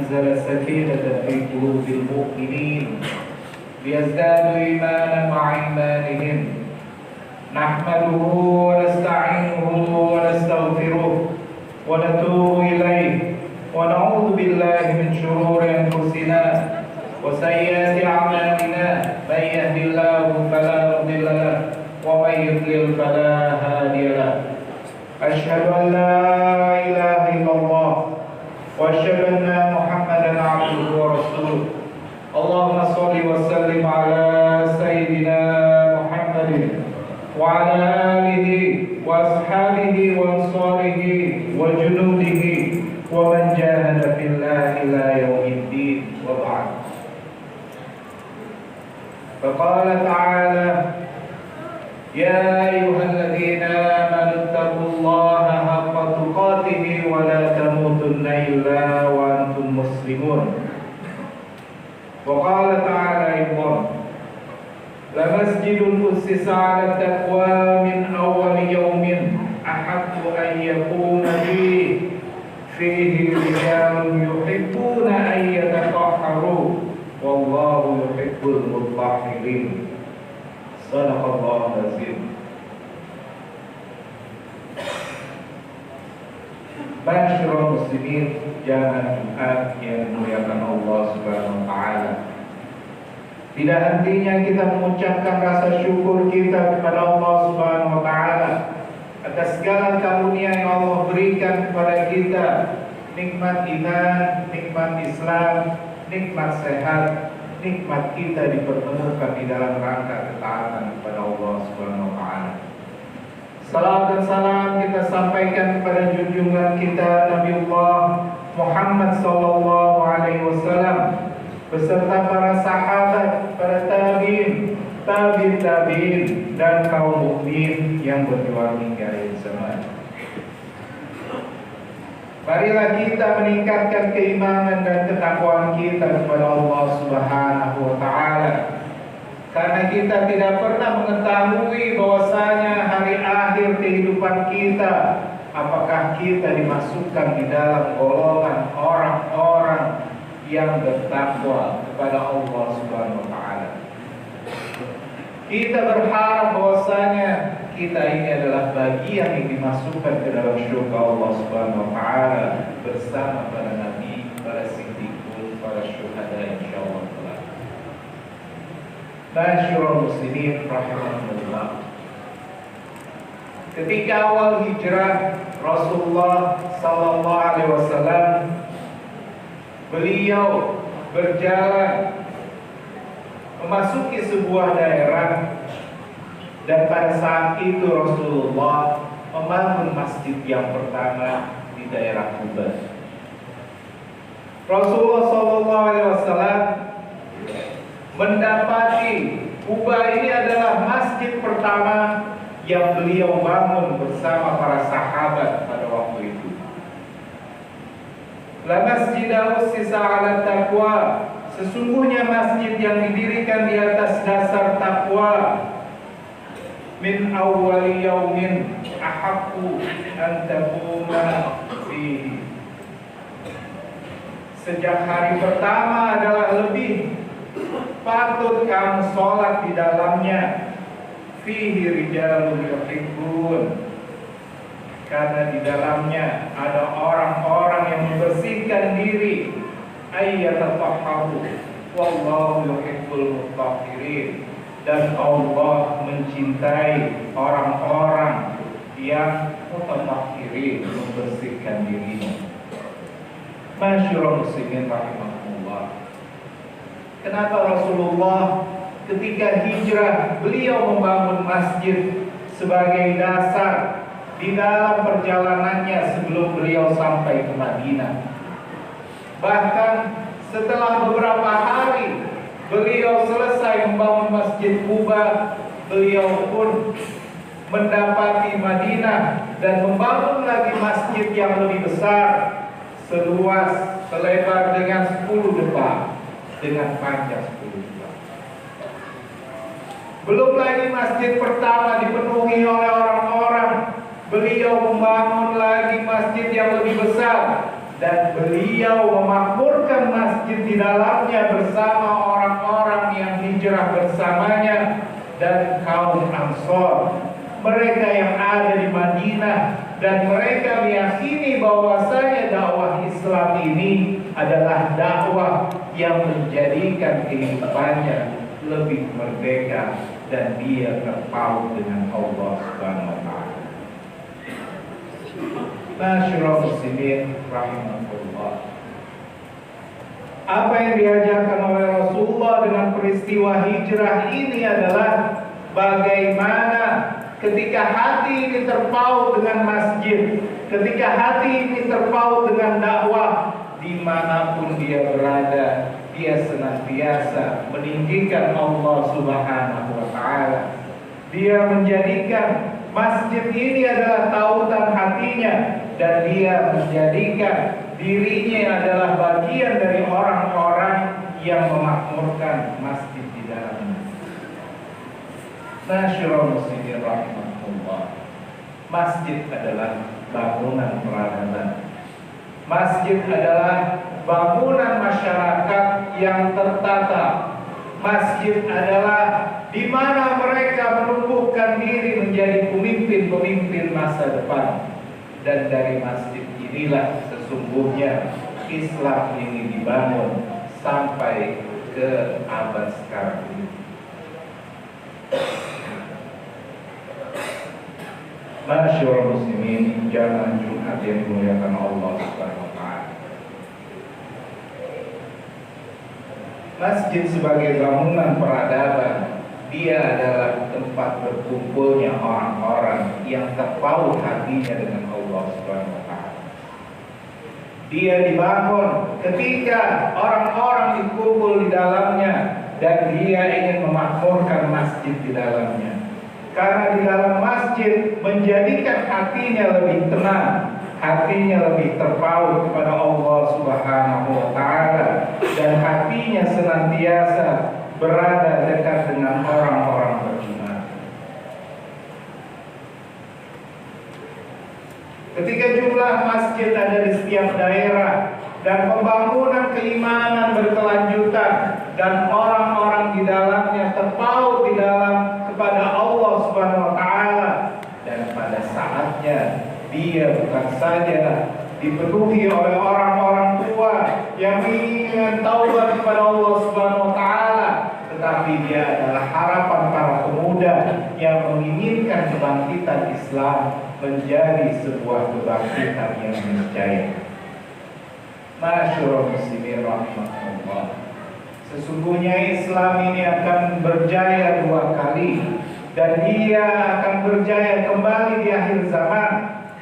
أنزل السكينة في قلوب المؤمنين ليزدادوا إيمانا مع إيمانهم. نحمده ونستعينه ونستغفره ونتوب إليه ونعوذ بالله من شرور أنفسنا وسيئات أعمالنا. من يهد الله فلا مضل له ومن يضلل فلا هادي له. أشهد أن لا إله إلا الله وأشهد أن محمدا عبده ورسوله. اللهم صل وسلم على سيدنا محمد وعلى آله وأصحابه وأنصاره وجنوده ومن جاهد في الله إلى يوم الدين. وبعد، فقال تعالى: يا أيها الذين آمنوا اتقوا الله حق تقاته ولا تموتن إلا وأنتم مسلمون. وقال تعالى أيضا: لمسجد أسس على التقوى من أول يوم أحق أن يقوم فيه رجال يحبون أن يتطهروا والله يحب المطهرين. صدق الله العظيم. Masyarul muslimin, jamaah Jumat yang dimuliakan Allah Subhanahu wa taala. Tidak hentinya kita mengucapkan rasa syukur kita kepada Allah Subhanahu wa taala atas segala karunia yang Allah berikan kepada kita, nikmat iman, nikmat Islam, nikmat sehat, nikmat kita dipertemukan di dalam rangka ketaatan kepada Allah Subhanahu wa taala. Salam dan salam kita sampaikan kepada junjungan kita Nabiullah Muhammad sallallahu alaihi wasallam beserta para sahabat, para tabi'in, tabi'in dan kaum mukmin yang berjuang hingga akhir zaman. Marilah kita meningkatkan keimanan dan ketakwaan kita kepada Allah Subhanahu wa taala. Karena kita tidak pernah mengetahui bahwasanya hari akhir kehidupan kita, apakah kita dimasukkan di dalam golongan orang-orang yang bertakwa kepada Allah Subhanahu wa taala. Kita berharap bahwasanya kita ini adalah bagian yang dimasukkan ke dalam surga Allah Subhanahu wa taala bersama para nabi, para siddiqun, para syuhada insyaallah. Masyarul muslimin rahimahullah. Ketika awal hijrah Rasulullah sallallahu alaihi wasallam, beliau berjalan memasuki sebuah daerah, dan pada saat itu Rasulullah membangun masjid yang pertama di daerah Kuba. Rasulullah sallallahu alaihi wasallam mendapati Kuba ini adalah masjid pertama yang beliau bangun bersama para sahabat pada waktu itu. La masjidah ussisa 'ala taqwa, sesungguhnya masjid yang didirikan di atas dasar takwa. Min awwali yaumin ahaqqu an taquma fihi, sejak hari pertama adalah lebih patut kamu sholat di dalamnya. Fihi rijalun yuhibbun, karena di dalamnya ada orang-orang yang membersihkan diri. Ayyatatahharu wallahu yuhibbul mutahhirin, dan Allah mencintai orang-orang yang mutatahhirin, membersihkan dirinya. Masyarul muslimin rahimahullah. Kenapa Rasulullah ketika hijrah beliau membangun masjid sebagai dasar di dalam perjalanannya sebelum beliau sampai ke Madinah? Bahkan setelah beberapa hari beliau selesai membangun masjid Kuba, beliau pun mendapati Madinah dan membangun lagi masjid yang lebih besar, seluas selebar dengan 10 depa, dengan panjang 10 depa. Belum lagi masjid pertama dipenuhi oleh orang-orang, beliau membangun lagi masjid yang lebih besar, dan beliau memakmurkan masjid di dalamnya bersama orang-orang yang hijrah bersamanya dan kaum Ansor, mereka yang ada di Madinah, dan mereka meyakini bahwasanya dakwah Islam ini adalah dakwah yang menjadikan kehidupannya lebih merdeka dan dia terpaut dengan Allah Subhanahu wa taala. Masyaallah muslimin rahimahullah. Apa yang diajarkan oleh Rasulullah dengan peristiwa hijrah ini adalah bagaimana ketika hati ini terpaut dengan masjid, ketika hati ini terpaut dengan dakwah, dimanapun dia berada, dia senantiasa meninggikan Allah Subhanahu wa taala. Dia menjadikan masjid ini adalah tautan hatinya, dan dia menjadikan dirinya adalah bagian dari orang-orang yang memakmurkan masjid di dalamnya. Masyaallah muslimin rahimahullah. Masjid adalah bangunan peradaban. Masjid adalah bangunan masyarakat yang tertata. Masjid adalah di mana mereka menumbuhkan diri menjadi pemimpin-pemimpin masa depan. Dan dari masjid inilah sesungguhnya Islam ini dibangun sampai ke abad sekarang ini. Masyaallah muslimin, jamaah Jumat yang dimuliakan Allah Subhanahu wa taala. Masjid sebagai bangunan peradaban, dia adalah tempat berkumpulnya orang-orang yang terpaut hatinya dengan Allah Subhanahu wa taala. Dia dibangun ketika orang-orang dikumpul di dalamnya dan dia ingin memakmurkan masjid di dalamnya. Karena di dalam masjid menjadikan hatinya lebih tenang, hatinya lebih terpaut kepada Allah Subhanahu wa taala, dan hatinya senantiasa berada dekat dengan orang-orang beriman. Ketika jumlah masjid ada di setiap daerah dan pembangunan keimanan berkelanjutan dan orang-orang di dalamnya terpaut di dalam kepada Allah Subhanahu wa taala, dan pada saatnya dia bukan saja dipenuhi oleh orang-orang tua yang ingin taubat kepada Allah Subhanahu wa taala, tetapi dia adalah harapan para pemuda yang menginginkan kebangkitan Islam menjadi sebuah kebangkitan yang niscaya. Masyaallah muslimin rahimahullah. Sesungguhnya Islam ini akan berjaya dua kali, dan dia akan berjaya kembali di akhir zaman,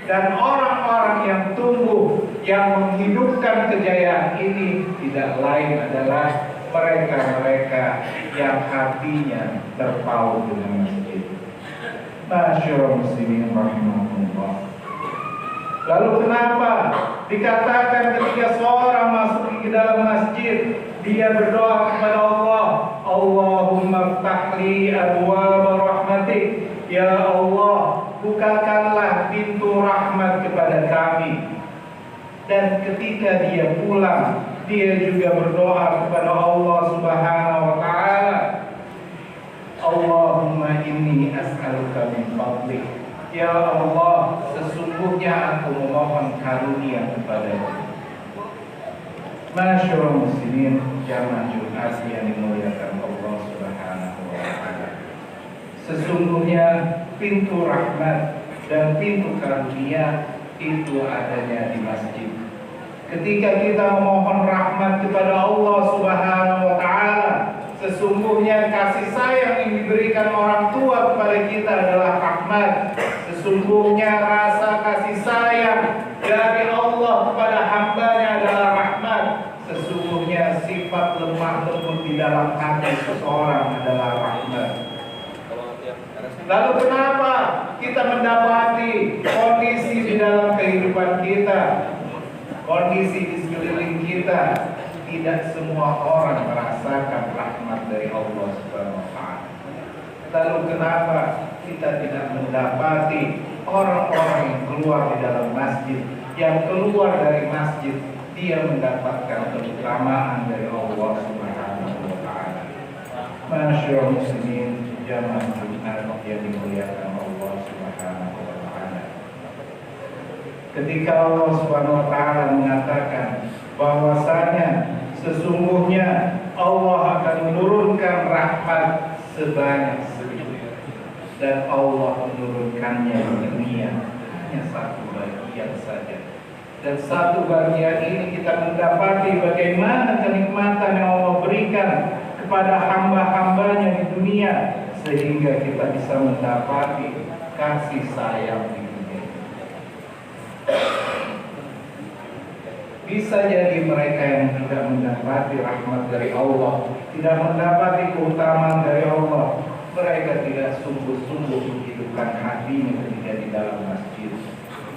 dan orang-orang yang tumbuh yang menghidupkan kejayaan ini tidak lain adalah mereka-mereka yang hatinya terpaut dengan masjid. Masyaallah muslimin rahimahullah. Lalu kenapa dikatakan ketika seorang masuk ke dalam masjid dia berdoa kepada Allah, Allahumma ftahli abwaaba rahmatik, ya Allah bukakanlah pintu rahmat kepada kami. Dan ketika dia pulang, dia juga berdoa kepada Allah Subhanahu wa taala, Allahumma inni as'aluka min fadlik, ya Allah sesungguhnya aku memohon karunia kepadamu. Masyaallah muslimin jamaah Jumat yang dimuliakan Allah Subhanahu wa taala. Sesungguhnya pintu rahmat dan pintu karunia itu adanya di masjid. Ketika kita memohon rahmat kepada Allah Subhanahu wa taala, sesungguhnya kasih sayang yang diberikan orang tua kepada kita adalah rahmat. Sesungguhnya rasa kasih sayang dari Allah kepada hambanya adalah rahmat. Sesungguhnya sifat lemah lembut di dalam hati seseorang adalah rahmat. Lalu kenapa kita mendapati kondisi di dalam kehidupan kita, kondisi di sekeliling kita, tidak semua orang merasakan rahmat dari Allah Subhanahu wa taala? Lalu kenapa kita tidak mendapati orang-orang yang keluar di dalam masjid, yang keluar dari masjid, dia mendapatkan keutamaan dari Allah Subhanahu wa taala. Masyaallah muslimin jamaah Jumat yang dimuliakan Allah Subhanahu wa taala. Ketika Allah Subhanahu wa taala mengatakan bahwasanya sesungguhnya Allah akan menurunkan rahmat sebanyak segitu, dan Allah menurunkannya di dunia hanya satu bagian saja. Dan satu bagian ini kita mendapati bagaimana kenikmatan yang Allah berikan kepada hamba-hambanya di dunia, sehingga kita bisa mendapati kasih sayang di dunia. Bisa jadi mereka yang tidak mendapati rahmat dari Allah, tidak mendapati keutamaan dari Allah, mereka tidak sungguh-sungguh menghidupkan hatinya ketika di dalam masjid.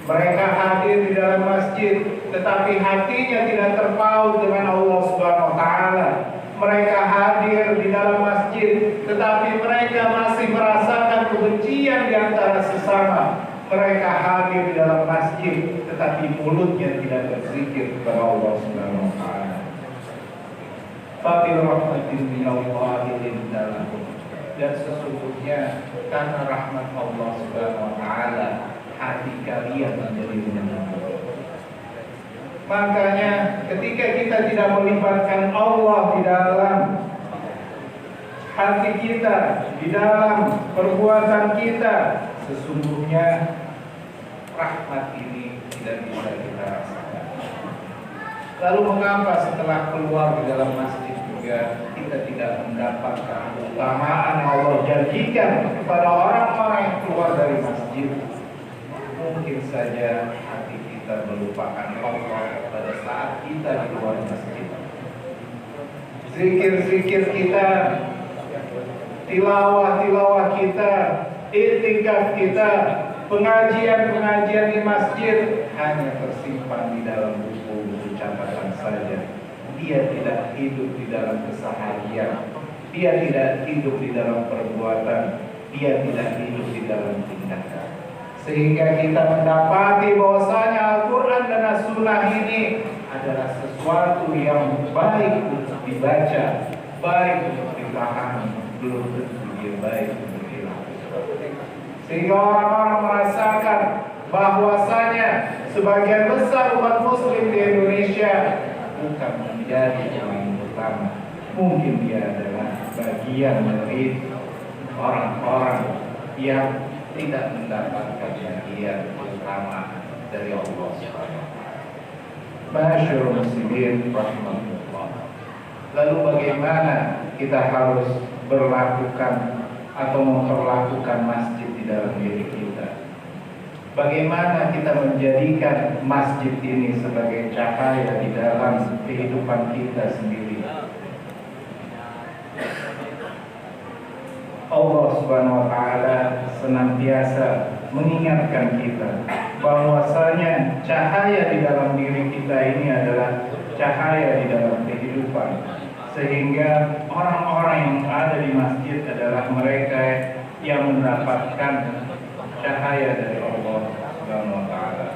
Mereka hadir di dalam masjid, tetapi hatinya tidak terpaut dengan Allah Subhanahu wa taala. Mereka hadir di dalam masjid, tetapi mereka masih merasakan kebencian di antara sesama. Mereka hadir di dalam masjid, tetapi mulutnya tidak berzikir kepada Allah Subhanahu wa taala. Fabil rahmatin minallahi lindalahum. Dan sesungguhnya karena rahmat Allah Subhanahu wa taala, hati kalian menjadi tenang. Makanya ketika kita tidak melibatkan Allah di dalam hati kita, di dalam perbuatan kita, sesungguhnya rahmat ini tidak bisa kita rasakan. Lalu mengapa setelah keluar di dalam masjid juga kita tidak mendapatkan keutamaan yang Allah janjikan kepada orang-orang yang keluar dari masjid? Mungkin saja hati kita melupakan Allah pada saat kita di luar masjid. Zikir-zikir kita, tilawah-tilawah kita, i'tikaf kita, pengajian-pengajian di masjid hanya tersimpan di dalam buku-buku catatan saja. Dia tidak hidup di dalam keseharian, dia tidak hidup di dalam perbuatan, dia tidak hidup di dalam tindakan. Sehingga kita mendapati bahwasanya Al-Quran dan As-Sunnah ini adalah sesuatu yang baik untuk dibaca, baik untuk dipahami, belum tentu dia baik untuk dilakukan. Sehingga orang-orang merasakan bahwasanya sebagian besar umat muslim di Indonesia bukan menjadi yang utama. Mungkin dia adalah bagian dari orang-orang yang tidak mendapatkan bagian utama dari Allah Subhanahu wa taala. Masyaallah muslimin rahmatullah. Lalu bagaimana kita harus berlakukan atau memperlakukan masjid di dalam diri kita? Bagaimana kita menjadikan masjid ini sebagai cahaya di dalam kehidupan kita sendiri? Allah Subhanahu wa taala senantiasa mengingatkan kita bahwasanya cahaya di dalam diri kita ini adalah cahaya di dalam kehidupan, sehingga orang-orang yang ada di masjid adalah mereka yang mendapatkan cahaya dari Allah Subhanahu wa taala.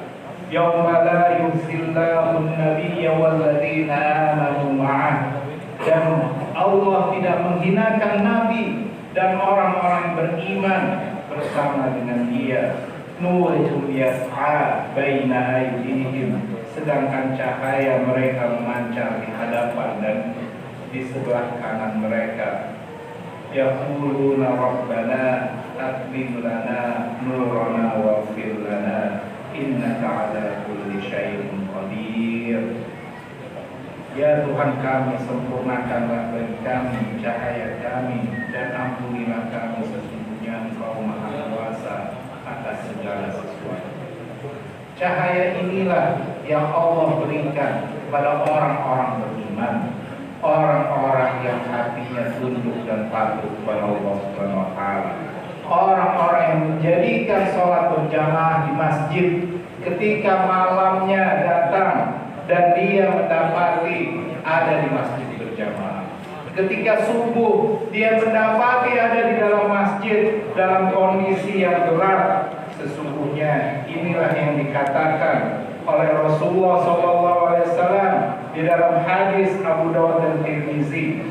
Yauma la yukhzillahu an-nabiyya wal ladzina amanu ma'ah. Dan Allah tidak menghinakan nabi dan orang-orang yang beriman bersama dengan dia. Nuruhum yas'a baina aydihim, sedangkan cahaya mereka memancar di hadapan dan di sebelah kanan mereka. Yaquluna rabbana atmim lana nurana waghfir lana innaka ala kulli syai'in qadir. Ya Tuhan kami, sempurnakanlah bagi kami cahaya kami, dan ampunilah kami, sesungguhnya Engkau Maha Kuasa atas segala sesuatu. Cahaya inilah yang Allah berikan kepada orang-orang beriman, orang-orang yang hatinya tunduk dan patuh kepada Allah Subhanahu wa taala, orang-orang yang menjadikan sholat berjamaah di masjid ketika malamnya datang dan dia mendapati ada di masjid berjamaah. Ketika subuh dia mendapati ada di dalam masjid dalam kondisi yang berat. Sesungguhnya inilah yang dikatakan oleh Rasulullah SAW di dalam hadis Abu Dawud dan Tirmizi.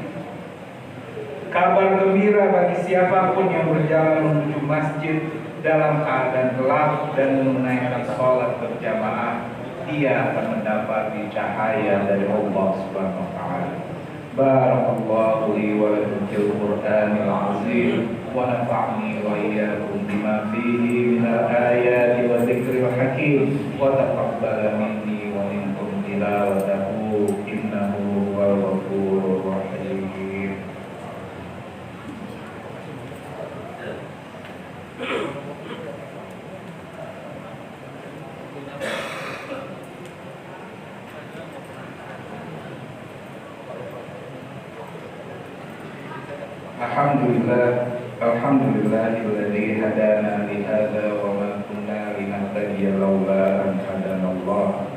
Kabar gembira bagi siapapun yang berjalan menuju masjid dalam keadaan gelap dan menunaikan sholat berjamaah, dia akan mendapati cahaya dari Allah Subhanahu wa taala. Barakallahu li wa lakum fil Qur'anil azim wa nafa'ni wa iyyakum bima fihi minal ayati wa dzikril hakim wa taqabbala minni wa minkum tilawatahu innahu huwal ghafurur rahim. Alhamdulillahilladzi hadana li hadza wa ma kunna linahtadiya laula an hadana Allah.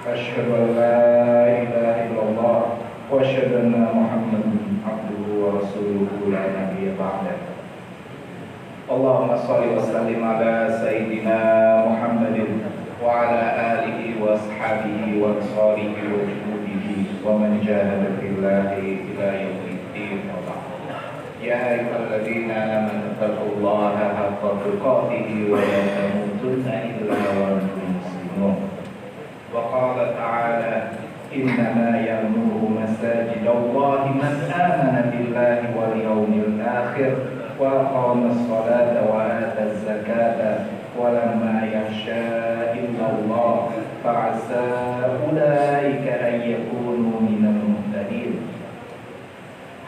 Asyhadu an la ilaha illallah wa asyhadu anna Muhammadan abduhu wa rasuluhu la nabiyya ba'dahu. Allahumma shalli wa sallim ala sayyidina Muhammadin wa ala alihi wa ashabihi wa ansarihi wa junudihi wa man jahada fillahi ila yaumiddin. Ya ayyuhalladzina amanu taqullaha haqqa tuqatih wa la tamutunna illa wa antum muslimun. Wa qala ta'ala innama ya'muru masajidallahi man amana billahi wal yawmil akhir wa aqama as-salata wa ata az-zakata wa lamma yakhsha illa Allah fa'asa ulaika an yakunu minal muhtadin.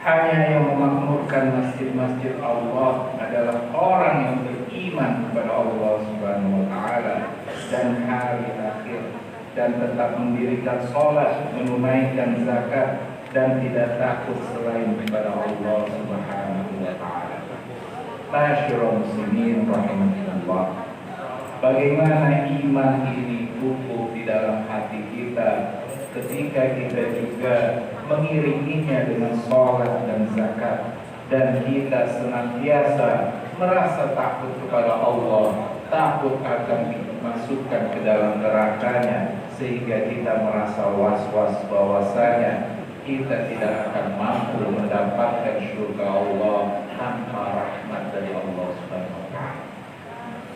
Hanya yang memakmurkan masjid-masjid Allah adalah orang yang beriman kepada Allah Subhanahu wa taala dan hari akhir, dan tetap mendirikan sholat, menunaikan zakat, dan tidak takut selain kepada Allah Subhanahu wa taala. Ma'asyiral muslimin rahimakumullah. Bagaimana iman ini tumbuh di dalam hati kita ketika kita juga mengiringinya dengan sholat dan zakat, dan kita senantiasa merasa takut kepada Allah, takut akan dimasukkan ke dalam nerakanya, sehingga kita merasa was-was bahwasanya kita tidak akan mampu mendapatkan surga Allah tanpa rahmat dari Allah Subhanahu wa taala.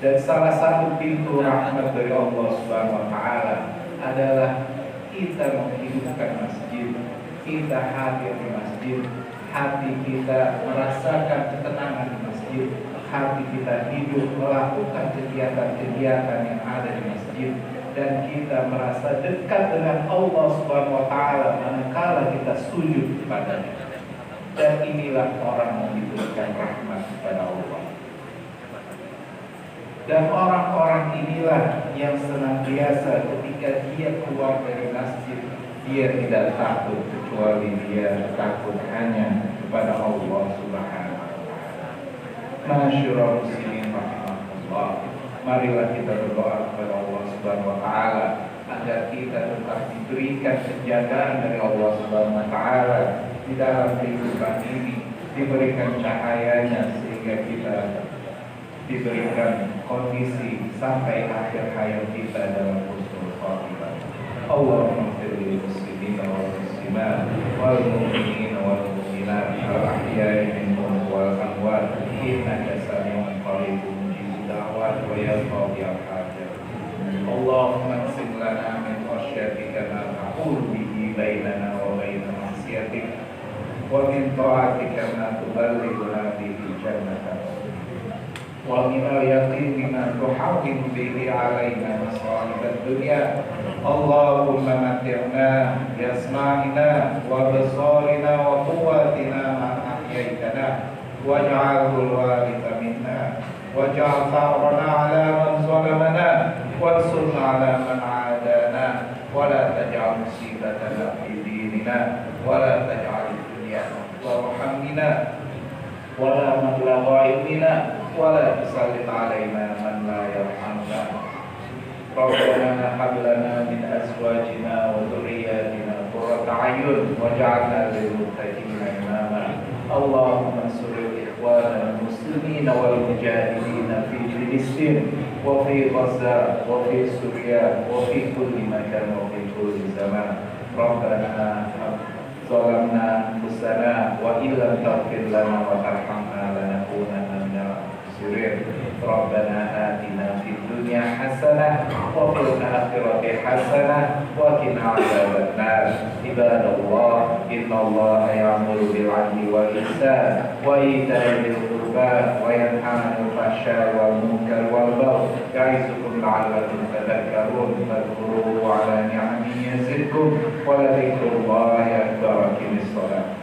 Dan salah satu pintu rahmat dari Allah Subhanahu wa taala adalah kita menghidupkan masjid, kita hadir di masjid, hati kita merasakan ketenangan di masjid, hati kita hidup melakukan kegiatan-kegiatan yang ada di masjid, dan kita merasa dekat dengan Allah Subhanahu wa taala manakala kita sujud kepadanya. Dan inilah orang yang diberikan rahmat kepada Allah. Dan orang-orang inilah yang senantiasa ketika dia keluar dari masjid, dia tidak takut kecuali dia takut hanya kepada Allah Subhanahu wa taala. Ma'asyiral muslimin rahimakumullah. Marilah kita berdoa kepada Allah Subhanahu wa taala agar kita tetap diberikan penjagaan dari Allah Subhanahu wa taala di dalam kehidupan ini, diberikan cahayanya sehingga kita diberikan kondisi sampai akhir hayat kita dalam husnul khatimah. Allahumma ighfir lil muslimina wal muslimat wal mu'minina wal mu'minat al ahya'i minhum wal amwat innaka sami'un qaribun mujibud da'wat wa ya qadiyal hajat. Allahumma qsim lana min khashyatika ma tahulu bihi bainana wa baina ma'siyatik wa min ta'atika ma tuballighuna bihi jannatak wa min al-yaqini ma tuhawwinu bihi 'alaina masa'ib ad-dunya. Allahumma matti'na bi asma'ina wa basarina wa quwwatina ma ahyaitana waj'alhu al-waritha minna waj'al tharana 'ala man zalamana wansurna 'ala man 'adana wa la taj'al musibatana fi dinina wa la taj'al ad-dunya akbar hammina wa la mablagha ilmina wala tusallit alaina man la yarhamna. Rabbana hab lana min azwajina wa dhurriyyatina qurrata a'yun waj'alna lil muttaqina imama. Allahumma ansur ikhwana al-muslimina wal mujahidin fi فلسطين وفي غزة وفي سوريا وفي كل مكان وفي كل زمان. ربنا ظلمنا أنفسنا وإن لم تغفر لنا وترحمنا لنكونن من الخاسرين. ربنا آتنا في الدنيا حسنة وفي الآخرة حسنة وقنا عذاب النار. عباد الله إن الله يأمر بالعدل والإحسان وإيتاء ذي القربى وينهى عن الفحشاء والمنكر والبغي يعظكم لعلكم تذكرون. فاذكروه على نعمه يزدكم ولذكر الله أكبر. أقم الصلاة.